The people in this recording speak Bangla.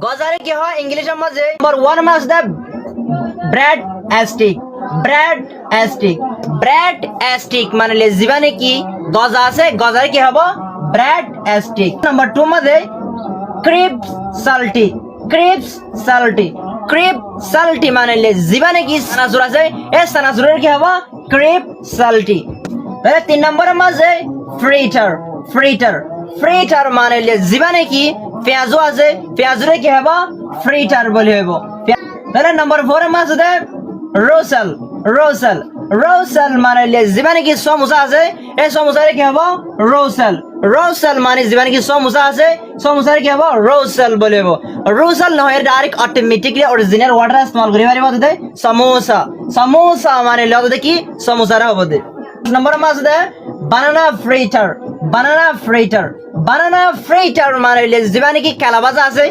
গজারে কি হয় ইংলিশের মধ্যে নাম্বার 1 মাস দা bread stick bread stick bread stick মানে জীবনে কি গজা আছে গজারে কি হবে ব্রেড স্টিক নাম্বার 2 মধ্যে ক্রিপস সাল্টি ক্রিপস সাল্টি ক্রিপ সাল্টি মানে জীবনে কি সানাসুর আছে এই সানাসুরের কি হবে ক্রিপ সাল্টি তাহলে 3 নম্বরের মাঝে ফ্রিটার ফ্রিটার ফ্রিটার মানে জীবনে কি পেঁয়াজও আছে পেঁয়াজরে কি হবে ফ্রিটার বলে হইব তাহলে নম্বর 4 এর মাঝে রোসাল রোসাল রোসাল মানে জীবনে কি সমোসা আছে এই সমোসারে কি হবে রোসাল রোসাল মানে জীবনে কি সমোসা আছে সমোসারে কি হবে রোসাল বলে হইব রোসাল নহয় ডাইরেক্ট অটোমেটিকলি অরিজিনাল ওয়ার্ড ইস্তেমাল করি পারিব দে সমোসা সমোসা মানে লগে কি সমোসারে হবে দে নম্বর মাঝে বানানা ফ্রিটার বানানা ফ্রিটার বানানা ফ্রিটার মানে জীবনে কি কালাবাজা আছে